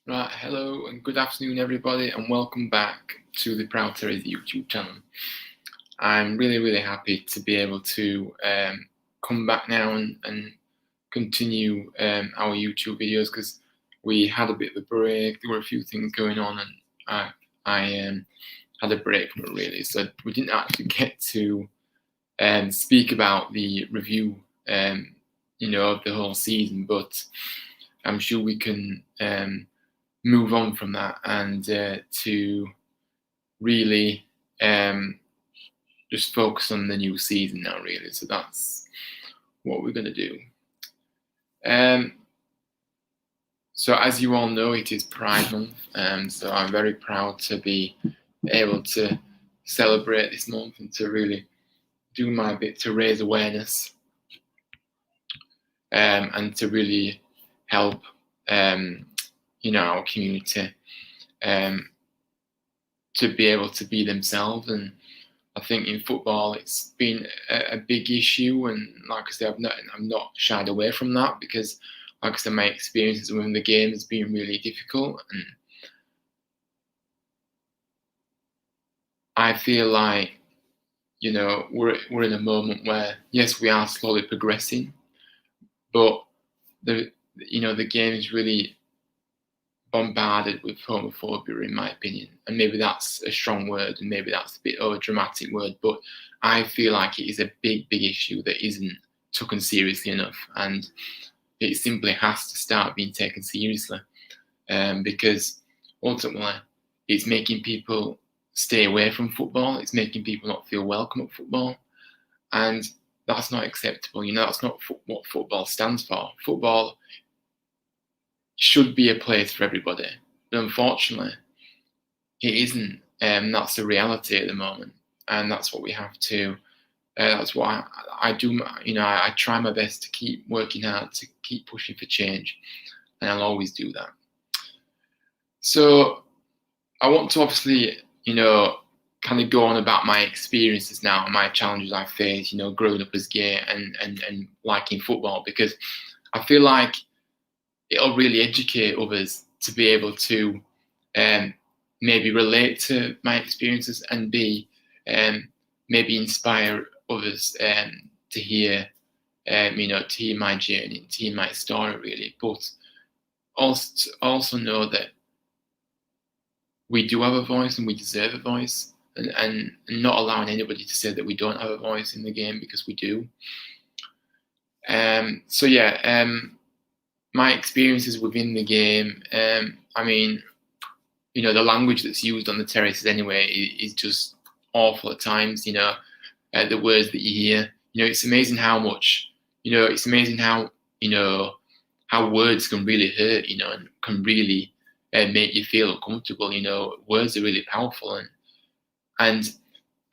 Right, hello and good afternoon everybody, and welcome back to the Proud Terriers YouTube channel. I'm really happy to be able to come back now and continue our YouTube videos, because we had a bit of a break. There were a few things going on, and I had a break from it really, so we didn't actually get to speak about the review of the whole season, but I'm sure we can move on from that and to really just focus on the new season now, really. So that's what we're going to do. So as you all know, it is Pride Month, so I'm very proud to be able to celebrate this month and to really do my bit to raise awareness and to really help our community to be able to be themselves. And I think in football it's been a big issue, and like I said, I'm not shied away from that, because like I said, my experiences within the game has been really difficult, and I feel like we're in a moment where, yes, we are slowly progressing, but the game is really bombarded with homophobia, in my opinion. And maybe that's a strong word, and maybe that's a bit of a dramatic word, but I feel like it is a big issue that isn't taken seriously enough, and it simply has to start being taken seriously, because ultimately it's making people stay away from football. It's making people not feel welcome at football, and that's not acceptable. That's not what football stands for. Football should be a place for everybody, but unfortunately it isn't. That's the reality at the moment, and that's what we have to that's what I do. I try my best to keep working hard, to keep pushing for change, and I'll always do that. So I want to obviously kind of go on about my experiences now, my challenges I faced growing up as gay and liking football, because I feel like it'll really educate others to be able to maybe relate to my experiences, and maybe inspire others to hear my journey, to hear my story, really. But also know that we do have a voice and we deserve a voice, and not allowing anybody to say that we don't have a voice in the game, because we do. So yeah, my experiences within the game, I mean, the language that's used on the terraces anyway is just awful at times. The words that you hear, it's amazing how much, it's amazing how how words can really hurt, and can really make you feel uncomfortable. Words are really powerful, and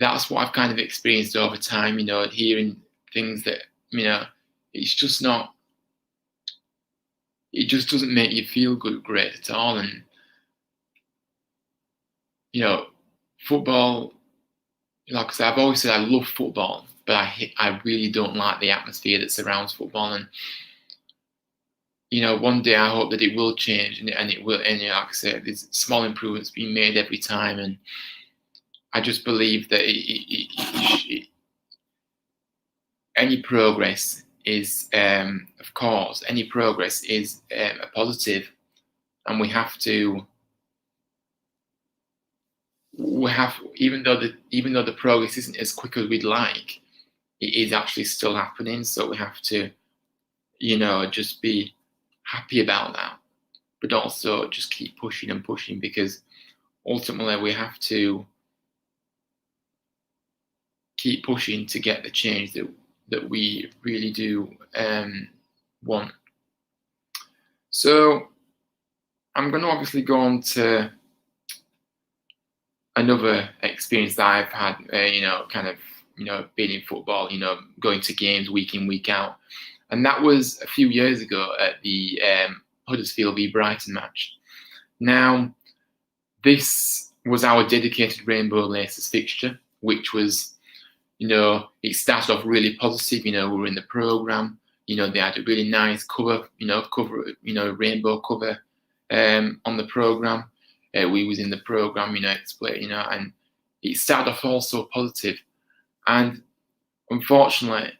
that's what I've kind of experienced over time. Hearing things that it's just not. It just doesn't make you feel great at all. And football, like I said, I've always said I love football, but I really don't like the atmosphere that surrounds football. And one day I hope that it will change, and it will. And like I said, there's small improvements being made every time, and I just believe that any progress is, of course, any progress is a positive, and we have, even though the progress isn't as quick as we'd like, it is actually still happening. So we have to, just be happy about that, but also just keep pushing and pushing, because ultimately we have to keep pushing to get the change that we really do want. So I'm going to obviously go on to another experience that I've had, kind of, being in football, going to games week in, week out. And that was a few years ago at the Huddersfield v Brighton match. Now, this was our dedicated Rainbow Laces fixture, which was, it started off really positive. We were in the programme. They had a really nice cover, rainbow cover. on the program. We was in the program, explain, and it started off all so positive, and unfortunately,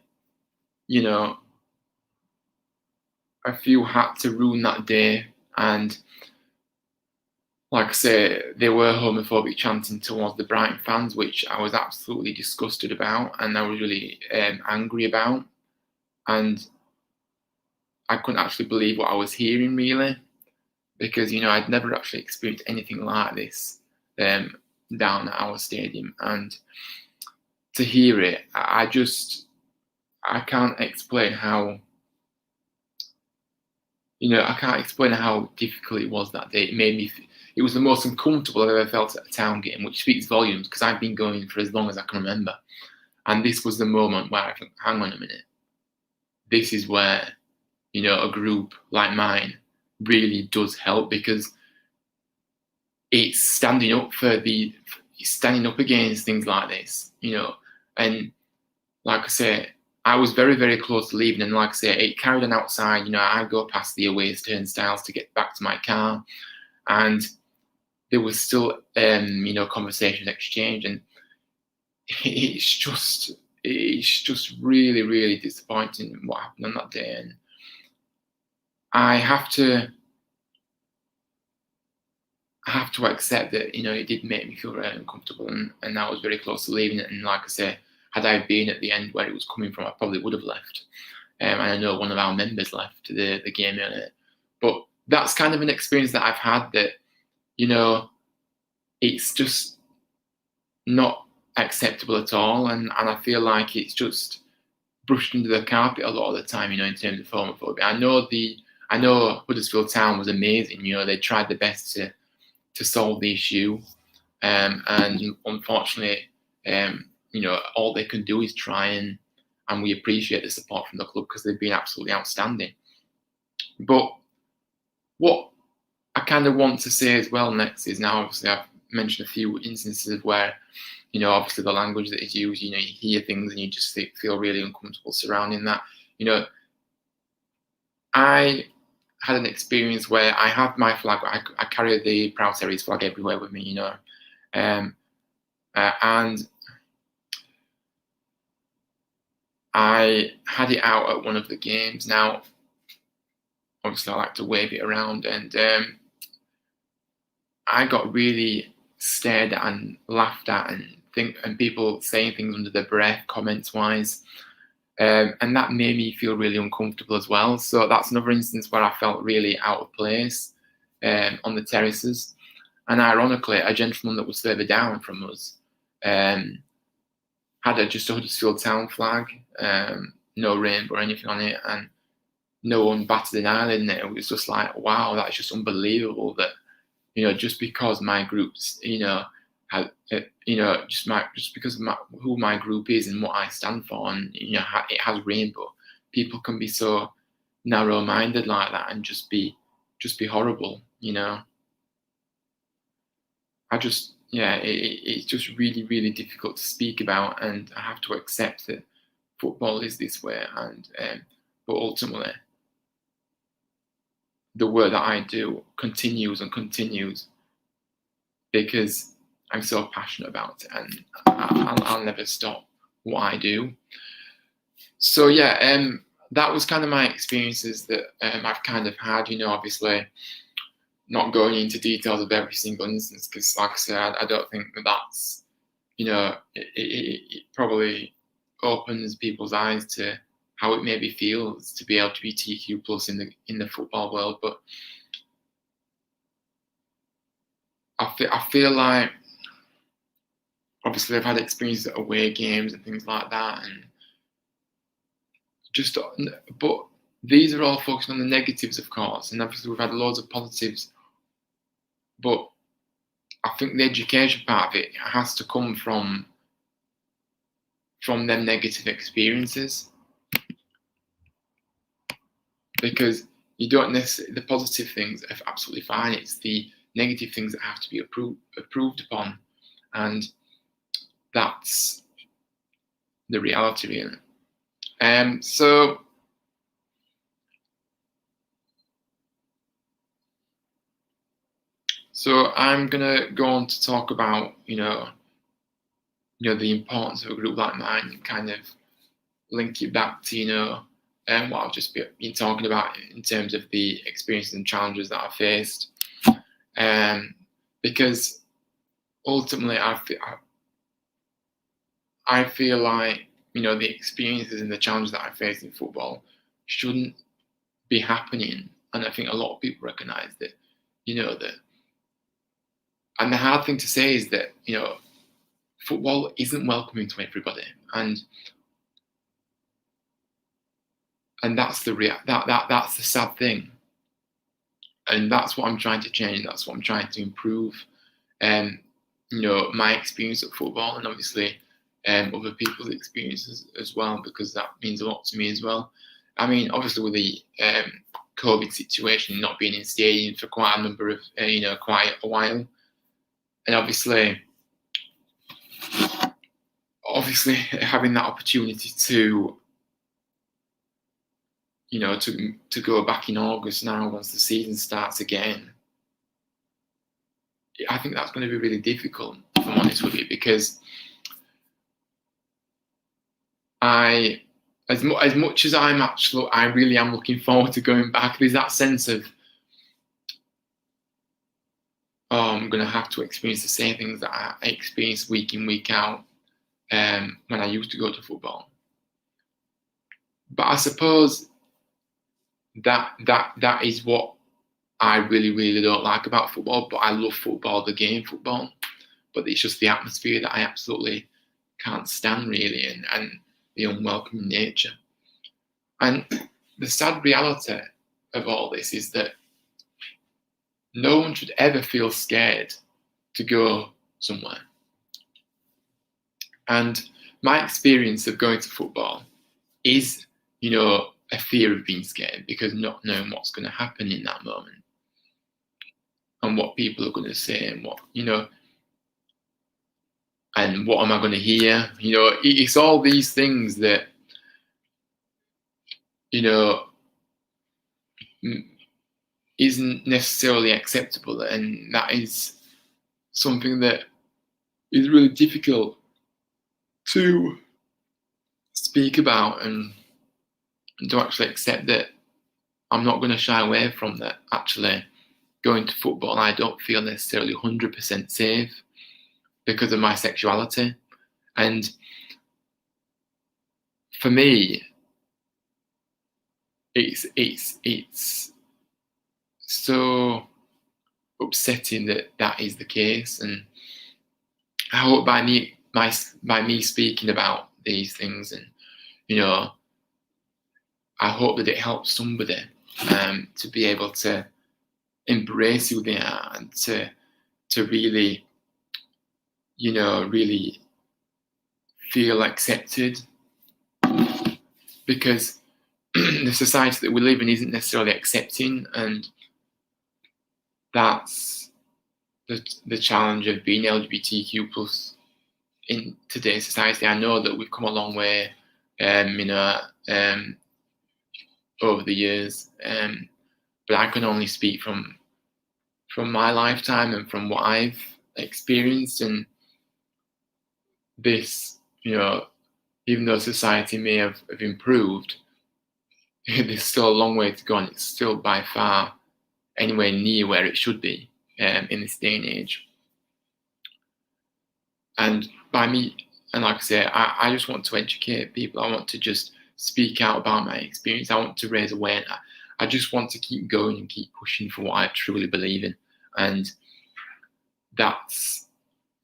a few had to ruin that day, and like I say, there were homophobic chanting towards the Brighton fans, which I was absolutely disgusted about, and I was really angry about, and I couldn't actually believe what I was hearing, really, because I'd never actually experienced anything like this down at our stadium, and to hear it, I can't explain how. I can't explain how difficult it was that day. It was the most uncomfortable I've ever felt at a town game, which speaks volumes because I've been going for as long as I can remember. And this was the moment where I think, hang on a minute, this is where, a group like mine really does help, because it's standing up against things like this, and like I say, I was very, very close to leaving, and like I say, it carried on outside. I go past the away turnstiles to get back to my car, and there was still, conversations exchanged, and it's just really, really disappointing what happened on that day, and I have to accept that, it did make me feel very uncomfortable, and I was very close to leaving it, and like I say, had I been at the end where it was coming from, I probably would have left. And I know one of our members left the game earlier. But that's kind of an experience that I've had that, it's just not acceptable at all. And I feel like it's just brushed under the carpet a lot of the time, in terms of homophobia. I know Huddersfield Town was amazing. They tried their best to solve the issue. And unfortunately, all they can do is try, and we appreciate the support from the club because they've been absolutely outstanding. But what I kind of want to say as well next is, now obviously I've mentioned a few instances where, obviously the language that is used, you hear things and you just feel really uncomfortable surrounding that. I had an experience where I have my flag. I carry the Proud Terriers flag everywhere with me, and I had it out at one of the games. Now, obviously, I like to wave it around, and I got really stared at and laughed at, and people saying things under their breath, comments-wise, and that made me feel really uncomfortable as well. So that's another instance where I felt really out of place on the terraces. And ironically, a gentleman that was further down from us had just a Huddersfield Town flag, no rainbow or anything on it, and no one batted an eyelid in it. It was just like, wow, that's just unbelievable that, just because my groups, just because of who my group is and what I stand for, and it has rainbow, people can be so narrow-minded like that and just be horrible. It's just really, really difficult to speak about, and I have to accept that football is this way, and but ultimately, the work that I do continues and continues because I'm so passionate about it, and I'll never stop what I do. So that was kind of my experiences that I've kind of had. Obviously, not going into details of every single instance, because, like I said, I don't think that's, it probably opens people's eyes to how it maybe feels to be LGBTQ plus in the football world. But I feel like, obviously, I've had experiences at away games and things like that, and but these are all focused on the negatives, of course, and obviously we've had loads of positives. But I think the education part of it has to come from them negative experiences, because you don't necessarily, the positive things are absolutely fine. It's the negative things that have to be approved upon, and that's the reality, really. So So I'm gonna go on to talk about, the importance of a group like mine, and kind of link it back to, what I've just been talking about in terms of the experiences and challenges that I've faced. Because ultimately, I feel like, the experiences and the challenges that I face in football shouldn't be happening. And I think a lot of people recognize that, that. And the hard thing to say is that, football isn't welcoming to everybody. And that's that's the sad thing. And that's what I'm trying to change. That's what I'm trying to improve. My experience at football, and obviously other people's experiences as well, because that means a lot to me as well. I mean, obviously with the COVID situation, not being in stadiums for quite a number of, quite a while, and obviously having that opportunity to, to go back in August now once the season starts again, I think that's going to be really difficult, if I'm honest with you, because as much as I really am looking forward to going back, there's that sense of, I'm going to have to experience the same things that I experience week in, week out when I used to go to football. But I suppose that is what I really, really don't like about football. But I love football, the game football. But it's just the atmosphere that I absolutely can't stand, really, and the unwelcoming nature. And the sad reality of all this is that no one should ever feel scared to go somewhere. And my experience of going to football is, a fear of being scared, because not knowing what's going to happen in that moment and what people are going to say, and what, and what am I going to hear? It's all these things that, isn't necessarily acceptable, and that is something that is really difficult to speak about, and to actually accept that I'm not going to shy away from that. Actually, going to football, I don't feel necessarily 100% safe because of my sexuality. And for me, it's so upsetting that is the case. And I hope by me speaking about these things, and I hope that it helps somebody to be able to embrace who they are, and to really, really feel accepted, because the society that we live in isn't necessarily accepting, and that's the challenge of being LGBTQ plus in today's society. I know that we've come a long way, over the years, but I can only speak from my lifetime and from what I've experienced. And this, even though society may have improved, there's still a long way to go, and it's still by far anywhere near where it should be in this day and age. And by me, and like I say, I just want to educate people. I want to just speak out about my experience. I want to raise awareness. I just want to keep going and keep pushing for what I truly believe in. And that's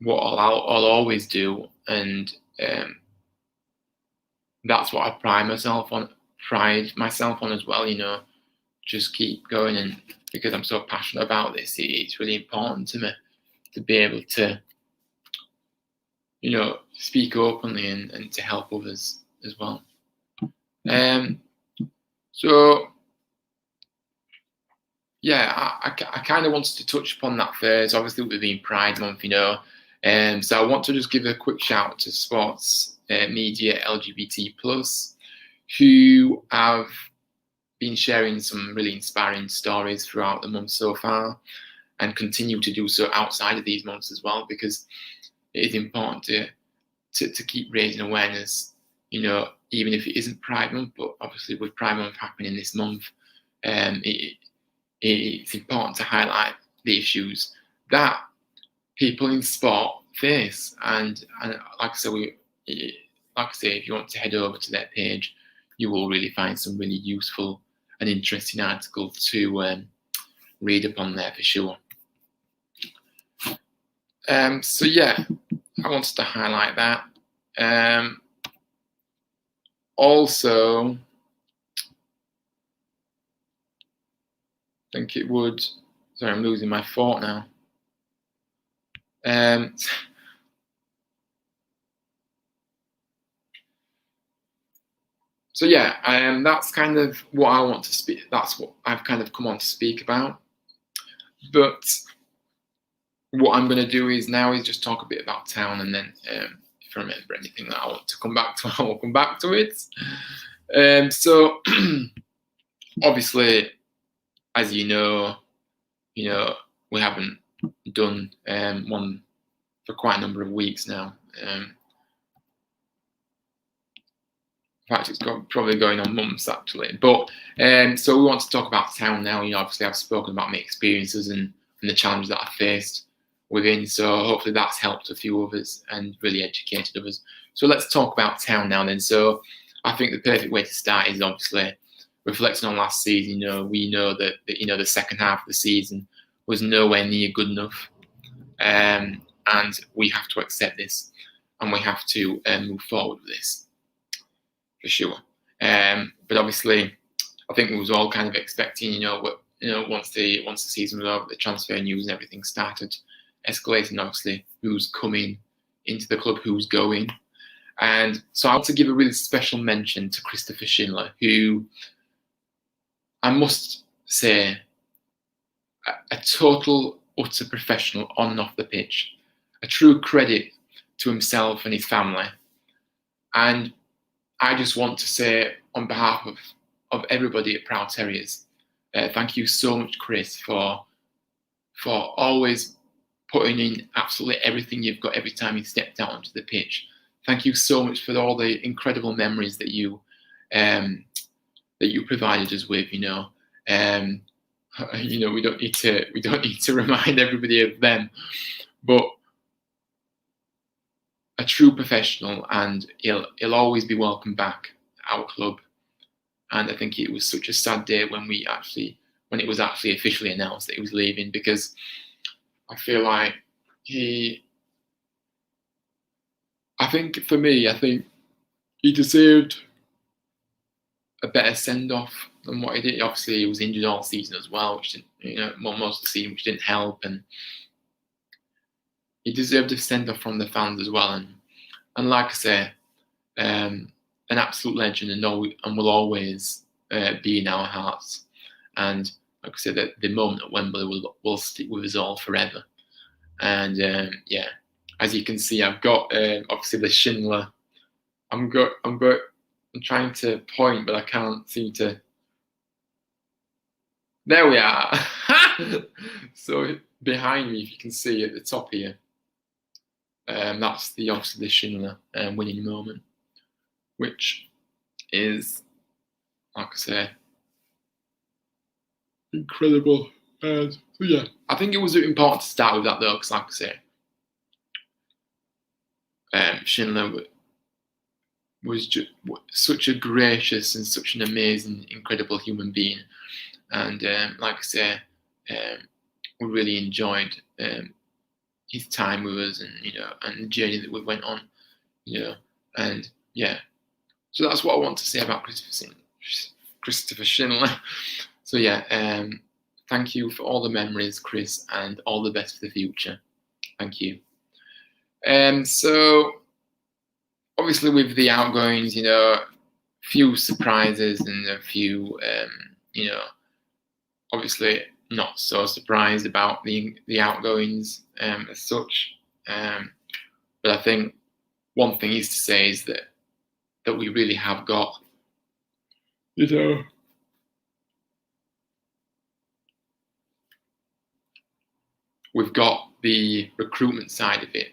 what I'll always do. And that's what I pride myself on as well, just keep going. And because I'm so passionate about this, it's really important to me to be able to, speak openly and to help others as well. So yeah, I kind of wanted to touch upon that first, obviously with being Pride Month, so I want to just give a quick shout out to sports media LGBT+, who have been sharing some really inspiring stories throughout the month so far. and continue to do so outside of these months as well, because it is important to keep raising awareness, even if it isn't Pride Month. But obviously with Pride Month happening this month, it's important to highlight the issues that people in sport face. And like I say, if you want to head over to their page, you will really find some really useful and interesting articles to read up on there for sure. So yeah, I wanted to highlight that. Also, I think it would. Sorry, I'm losing my thought now. So yeah, that's kind of what I want to speak. That's what I've kind of come on to speak about. But what I'm going to do is just talk a bit about town, and then if I remember anything that I want to come back to, I will come back to it. So obviously, as you know, we haven't done one for quite a number of weeks now. In fact, it's probably going on months actually. But so we want to talk about town now. Obviously, I've spoken about my experiences and the challenges that I faced within. So hopefully that's helped a few others and really educated others. So let's talk about town now then. So I think the perfect way to start is obviously reflecting on last season. We know that the second half of the season was nowhere near good enough, and we have to accept this, and we have to move forward with this for sure. But obviously, I think we was all kind of expecting, once the season was over, the transfer news and everything started escalating. Obviously, who's coming into the club, who's going, and so I want to give a really special mention to Christopher Schindler, who I must say, a total utter professional on and off the pitch, a true credit to himself and his family. And I just want to say on behalf of everybody at Proud Terriers, thank you so much, Chris, for always putting in absolutely everything you've got every time you stepped out onto the pitch. Thank you so much for all the incredible memories that you provided us with. We don't need to remind everybody of them, but a true professional, and he'll always be welcome back at our club. And I think it was such a sad day when it was actually officially announced that he was leaving, because I feel like he deserved a better send-off than what he did. Obviously, he was injured all season as well, which didn't, most of the season, which didn't help, and he deserved a send-off from the fans as well. And like I say, an absolute legend, and will always be in our hearts. And like I said, the moment at Wembley will stick with us all forever. And yeah, as you can see, I've got obviously the Schindler. I'm trying to point, but I can't seem to. There we are. So behind me, if you can see at the top here, that's obviously the Schindler winning moment, which is, like I say, incredible. So yeah, I think it was important to start with that though, because like I say, Schindler was just such a gracious and such an amazing, incredible human being, and like I say, we really enjoyed his time with us, and and the journey that we went on, and yeah. So that's what I want to say about Christopher Schindler. So yeah, thank you for all the memories, Chris, and all the best for the future. Thank you. So obviously with the outgoings, few surprises and a few, obviously not so surprised about the outgoings as such. But I think one thing is to say is that we really have got, a we've got the recruitment side of it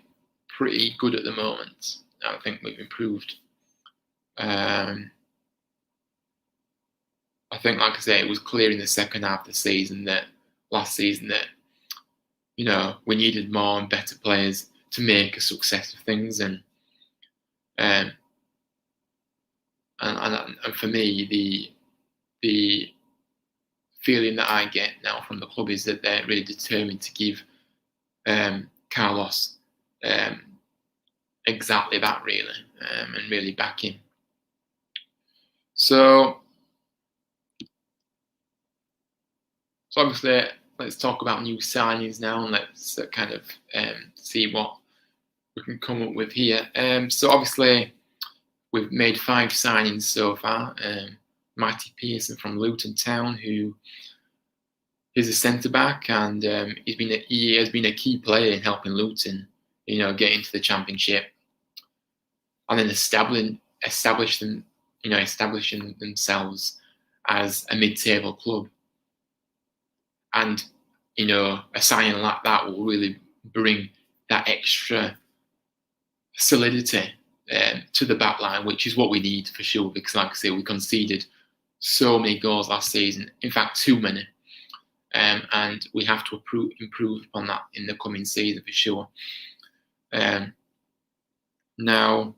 pretty good at the moment. I think we've improved. I think, like I say, it was clear in the second half of the season that last season that we needed more and better players to make a success of things, and for me, the feeling that I get now from the club is that they're really determined to give Carlos exactly that, really, and really back him. So obviously, let's talk about new signings now, and let's kind of see what we can come up with here. So obviously, we've made 5 signings so far. Matty Pearson from Luton Town, who is a centre back, and he has been a key player in helping Luton, get into the Championship, and then establishing themselves as a mid-table club. And a signing like that will really bring that extra solidity to the back line, which is what we need for sure. Because, like I say, we conceded so many goals last season. In fact, too many. And we have to improve upon that in the coming season for sure. Now,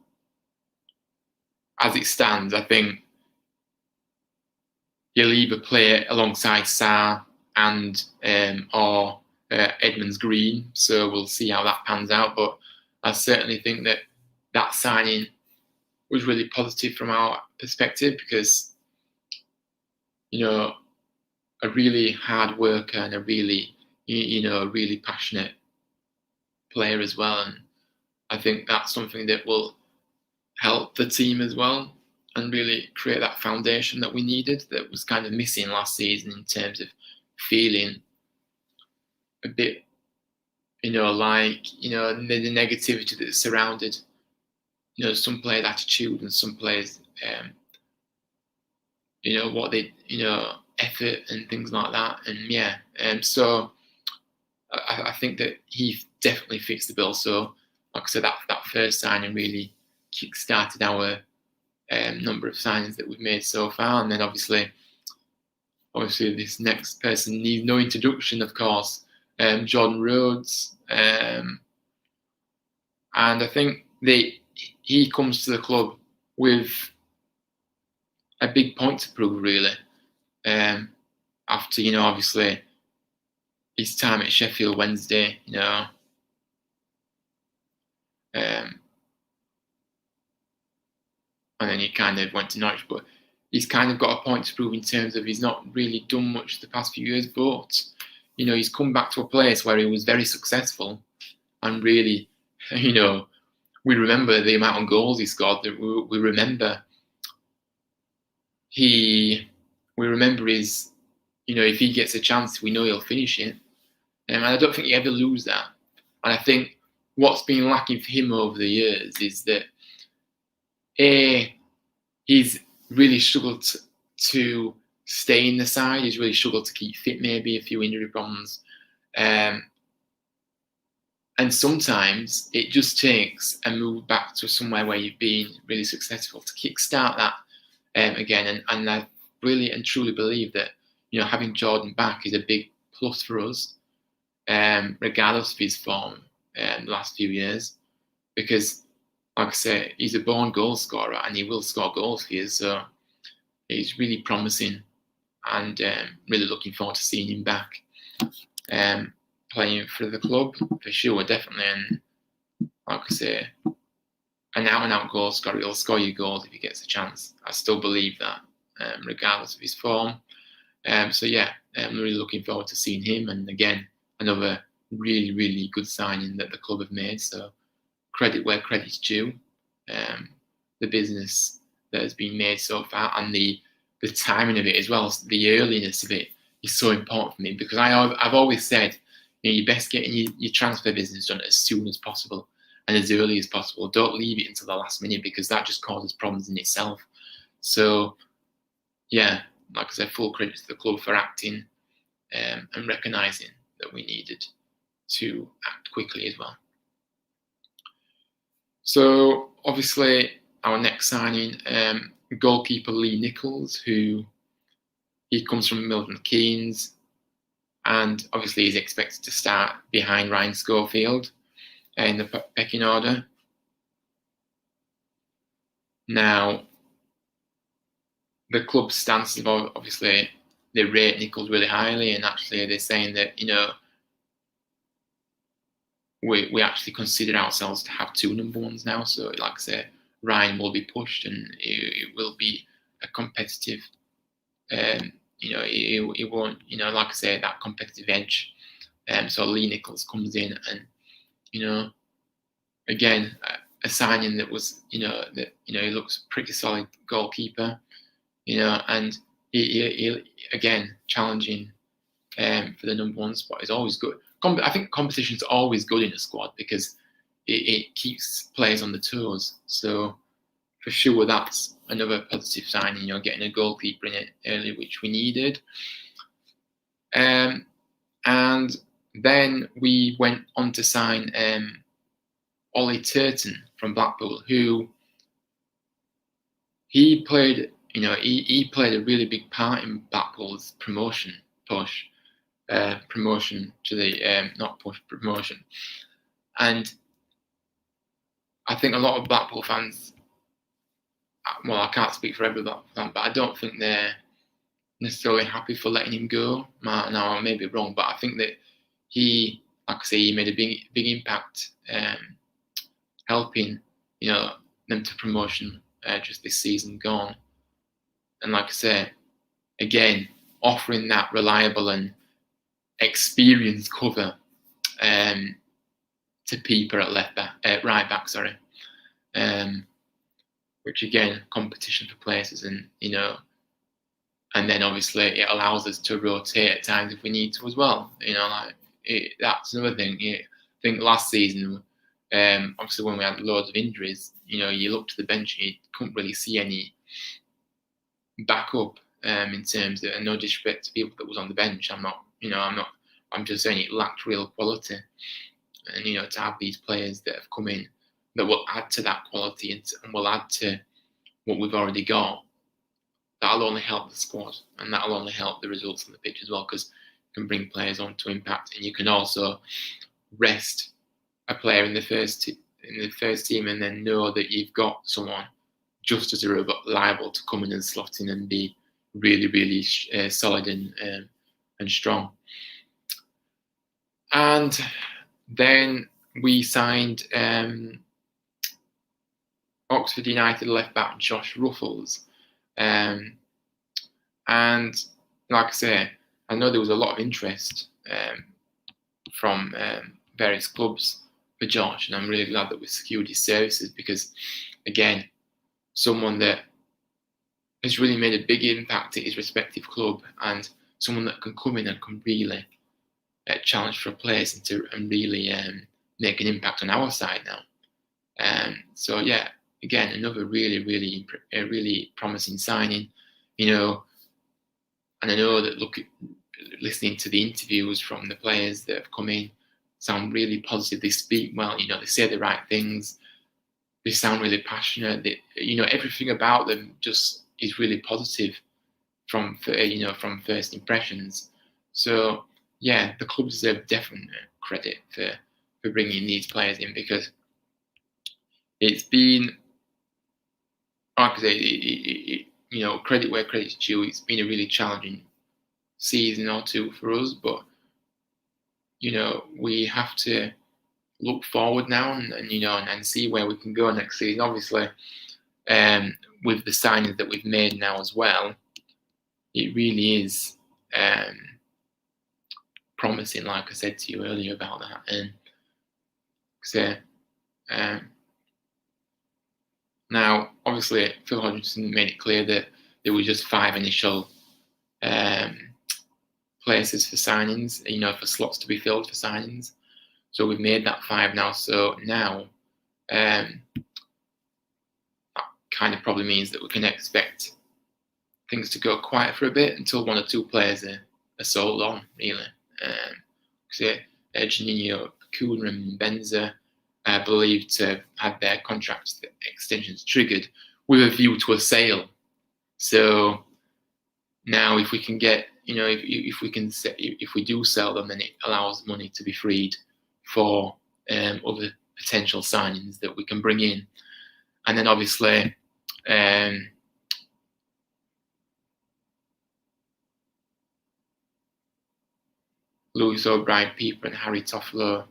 as it stands, I think he'll either play alongside Sarr and or Edmonds Green, so we'll see how that pans out. But I certainly think that signing was really positive from our perspective, because a really hard worker and a really really passionate player as well, and I think that's something that will help the team as well and really create that foundation that we needed, that was kind of missing last season in terms of feeling a bit like the negativity that surrounded some players' attitude and some players what they effort and things like that. And so I think that he definitely fits the bill. So like I said, that first signing really kick-started our number of signings that we've made so far. And then obviously this next person needs no introduction, of course, Jordan Rhodes. And I think he comes to the club with a big point to prove, really. After obviously his time at Sheffield Wednesday, and then he kind of went to Norwich, but he's kind of got a point to prove in terms of he's not really done much the past few years, but he's come back to a place where he was very successful, and really, we remember the amount of goals he scored. We remember his, if he gets a chance, we know he'll finish it, and I don't think he ever lose that. And I think what's been lacking for him over the years is that he's really struggled to stay in the side. He's really struggled to keep fit, maybe a few injury problems. And sometimes it just takes a move back to somewhere where you've been really successful to kickstart that again. And I really and truly believe that having Jordan back is a big plus for us, regardless of his form the last few years, because, like I say, he's a born goal scorer and he will score goals for you. So he's really promising, and really looking forward to seeing him back playing for the club for sure, definitely. And like I say, an out-and-out goal scorer. He'll score you goals if he gets a chance. I still believe that, regardless of his form. So yeah, I'm really looking forward to seeing him. And again, another really, really good signing that the club have made. So credit where credit's due. The business that has been made so far, and the timing of it as well, the earliness of it is so important for me, because I've always said, you're best getting your transfer business done as soon as possible and as early as possible. Don't leave it until the last minute, because that just causes problems in itself. So yeah, like I said, full credit to the club for acting and recognising that we needed to act quickly as well. So obviously our next signing, goalkeeper Lee Nichols, he comes from Milton Keynes, and obviously he's expected to start behind Ryan Schofield in the pecking order. Now, the club's stance is obviously they rate Nichols really highly, and actually they're saying that, we actually consider ourselves to have 2 number ones now. So, like I say, Ryan will be pushed, and it will be a competitive. It won't, like I say, that competitive edge. So Lee Nichols comes in, and again, a signing that was, he looks pretty solid goalkeeper, and he again challenging for the number 1 spot is always good. I think competition is always good in a squad because it keeps players on the toes. So for sure, that's another positive signing. Getting a goalkeeper in it early, which we needed. And then we went on to sign Ollie Turton from Blackpool, who he played. He played a really big part in Blackpool's promotion push. Promotion to the not push, promotion, and I think a lot of Blackpool fans, well, I can't speak for every Blackpool fan, but I don't think they're necessarily happy for letting him go. Now I may be wrong, but I think that he, like I say, he made a big impact, helping them to promotion just this season gone, and like I say, again, offering that reliable and experienced cover to Pieper at right back, which again, competition for places, and and then obviously it allows us to rotate at times if we need to as well. That's another thing. I think last season, obviously when we had loads of injuries, you look to the bench and you couldn't really see any backup in terms of, and no disrespect to people that was on the bench. I'm just saying it lacked real quality, and to have these players that have come in that will add to that quality and will add to what we've already got, that'll only help the squad, and that'll only help the results on the pitch as well, because you can bring players on to impact, and you can also rest a player in the first team, and then know that you've got someone just as reliable to come in and slot in and be really, really solid and strong. And then we signed Oxford United left back Josh Ruffles, and like I say, I know there was a lot of interest from various clubs for Josh, and I'm really glad that we secured his services, because again, someone that has really made a big impact at his respective club, and someone that can come in and can really challenge for a place and really make an impact on our side now. So yeah, again, another really, really promising signing. And I know that listening to the interviews from the players that have come in sound really positive. They speak well. They say the right things. They sound really passionate. Everything about them just is really positive from first impressions. So yeah, the club deserve definite credit for bringing these players in, because it's been, like I say, credit where credit's due. It's been a really challenging season or two for us, but we have to look forward now and see where we can go next season. Obviously, with the signings that we've made now as well, it really is promising, like I said to you earlier about that. And so now, obviously, Phil Hodgson made it clear that there were just 5 initial places for signings, for slots to be filled for signings. So we've made that 5 now. So now that kind of probably means that we can expect things to go quiet for a bit until 1 or 2 players are sold on, really. So Juninho, Kuna and Benza are believed to have their contract extensions triggered with a view to a sale. So now, if we can get, if we do sell them, then it allows money to be freed for other potential signings that we can bring in, and then obviously. Lewis O'Brien, Pieper, and Harry Toffolo,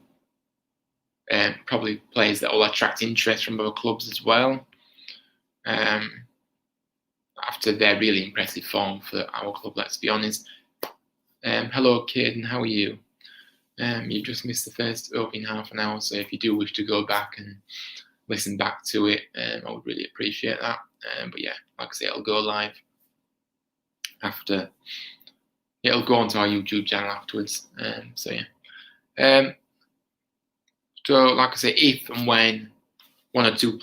probably players that will attract interest from other clubs as well. After their really impressive form for our club, let's be honest. Hello, Caden, how are you? You just missed the first opening half an hour, so if you do wish to go back and listen back to it, I would really appreciate that. But yeah, like I say, it'll go live after. It'll go onto our YouTube channel afterwards. So yeah. So like I say, if and when one or two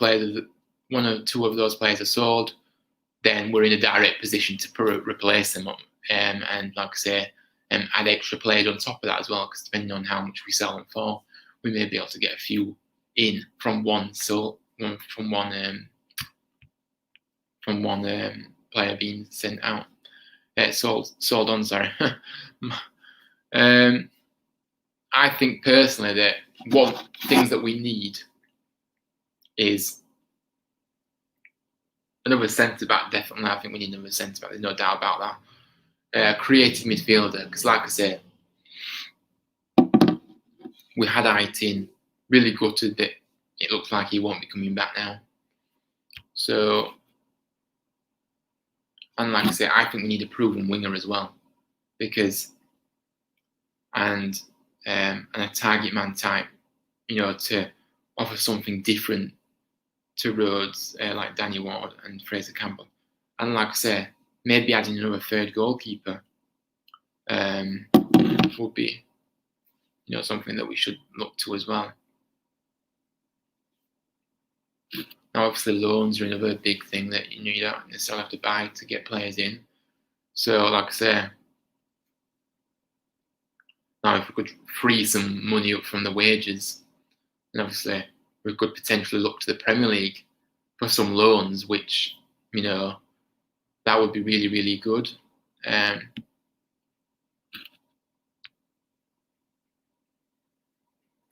of those players are sold, then we're in a direct position to replace them. And like I say, add extra players on top of that as well, because depending on how much we sell them for, we may be able to get a few in from one player being sent out. Sold on, sorry. I think personally that one things that we need is another centre back. Definitely, I think we need another centre back. There's no doubt about that. Creative midfielder, because like I said, we had Aitin, really gutted that it looks like he won't be coming back now. So, and like I say, I think we need a proven winger as well, and a target man type, to offer something different to Rhodes, like Danny Ward and Fraser Campbell. And like I say, maybe adding another third goalkeeper would be, something that we should look to as well. Now, obviously, loans are another big thing that you don't necessarily have to buy to get players in. So, like I say, now if we could free some money up from the wages, then obviously we could potentially look to the Premier League for some loans, which, that would be really, really good.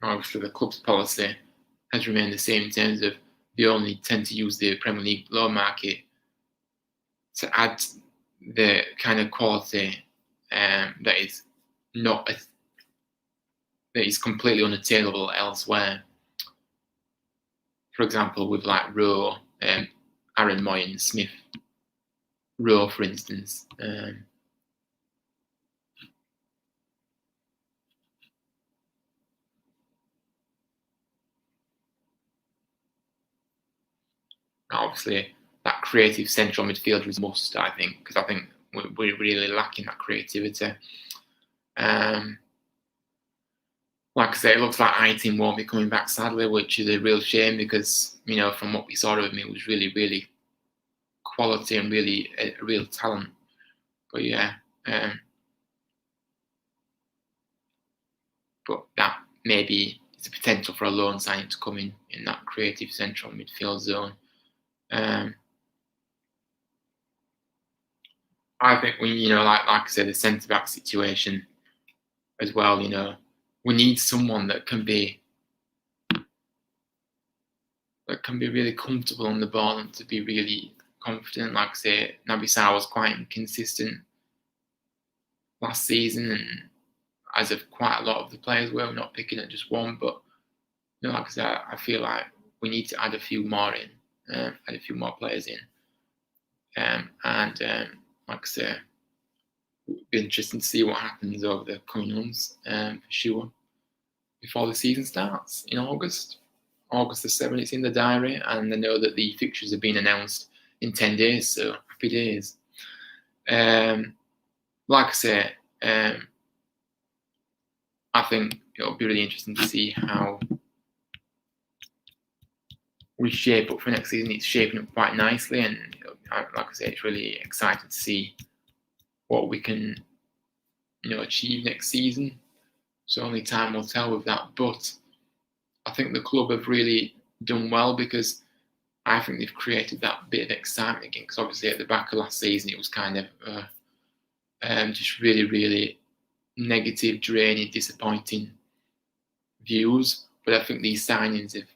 Obviously, the club's policy has remained the same in terms of they only tend to use the Premier League loan market to add the kind of quality that is completely unattainable elsewhere. For example, with like Rowe, Aaron Moyen, Smith Rowe, for instance. Obviously, that creative central midfielder is a must, I think, because I think we're really lacking that creativity. Like I say, it looks like Aitin won't be coming back, sadly, which is a real shame because, from what we saw of him, it was really, really quality and really a real talent. But yeah, but that maybe is a potential for a loan signing to come in that creative central midfield zone. I think we, like I said, the centre back situation as well. We need someone that can be really comfortable on the ball and to be really confident. Like I say, Naby was quite inconsistent last season, and as of quite a lot of the players were not picking at just one. But like I said, I feel like we need to add a few more in, add a few more players in, and like I say, it'll be interesting to see what happens over the coming months, for sure, before the season starts in August. August the 7th, it's in the diary, and I know that the fixtures have been announced in 10 days, so happy days. Like I say, I think it'll be really interesting to see how we shape up for next season. It's shaping up quite nicely, and like I say, it's really exciting to see what we can, achieve next season. So only time will tell with that. But I think the club have really done well, because I think they've created that bit of excitement again. Because obviously at the back of last season it was kind of just really, really negative, draining, disappointing views. But I think these signings have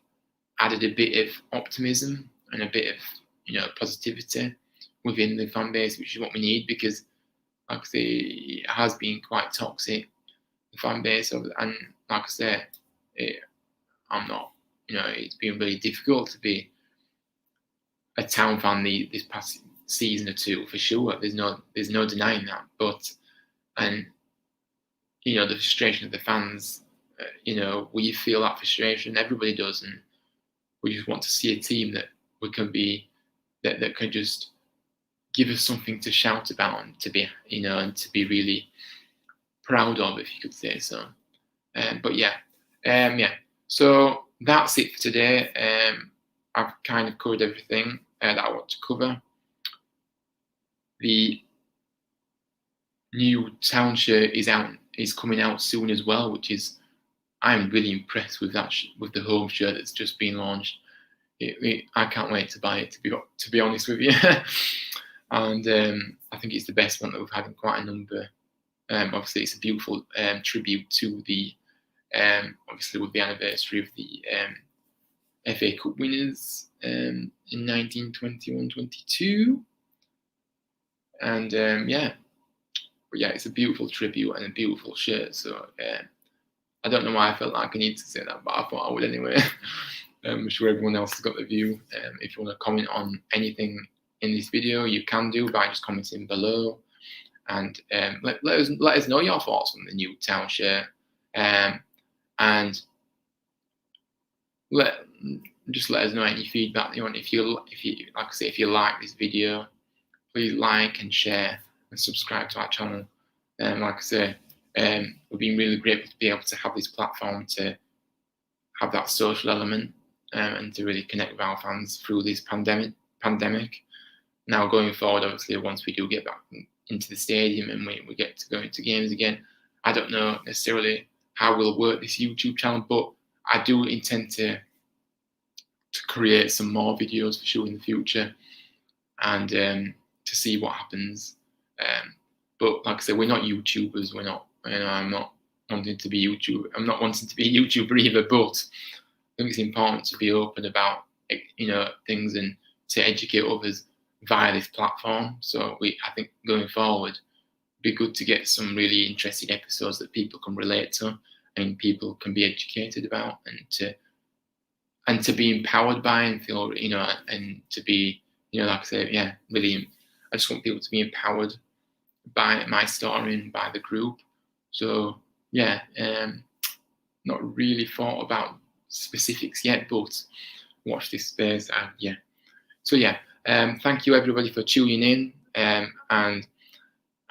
added a bit of optimism and a bit of positivity within the fan base, which is what we need, because like I say, it has been quite toxic, the fan base and like I say, I'm not, it's been really difficult to be a Town fan this past season or two, for sure. There's no denying that. But and the frustration of the fans, we feel that frustration. Everybody does, and we just want to see a team that we can be that can just give us something to shout about and to be and to be really proud of, if you could say so. But yeah. So that's it for today. I've kind of covered everything that I want to cover. The new Town shirt is coming out soon as well, which is, I'm really impressed with that with the home shirt that's just been launched. I can't wait to buy it, to be honest with you. And I think it's the best one that we've had in quite a number. Obviously, it's a beautiful tribute to the obviously with the anniversary of the FA Cup winners in 1921-22, and but yeah, it's a beautiful tribute and a beautiful shirt. So I don't know why I felt like I needed to say that, but I thought I would anyway. I'm sure everyone else has got the view. If you want to comment on anything in this video, you can do by just commenting below, and let us know your thoughts on the new Town shirt, and just let us know any feedback you want. If you like I say, if you like this video, please like and share and subscribe to our channel. Like I say, we've been really grateful to be able to have this platform to have that social element and to really connect with our fans through this pandemic. Now going forward, obviously, once we do get back into the stadium and we get to go into games again, I don't know necessarily how we'll work this YouTube channel, but I do intend to create some more videos for sure in the future, and to see what happens. But like I said, we're not YouTubers. We're not. I'm not wanting to be YouTuber. I'm not wanting to be a YouTuber either. But I think it's important to be open about things and to educate others via this platform. So I think going forward, it'd be good to get some really interesting episodes that people can relate to and people can be educated about, and to be empowered by, and feel and to be like I say, really. I just want people to be empowered by my story and by the group. So not really thought about specifics yet, but watch this space. And so thank you everybody for tuning in, and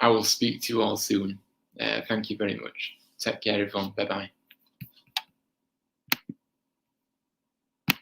I will speak to you all soon. Thank you very much. Take care everyone. Bye bye.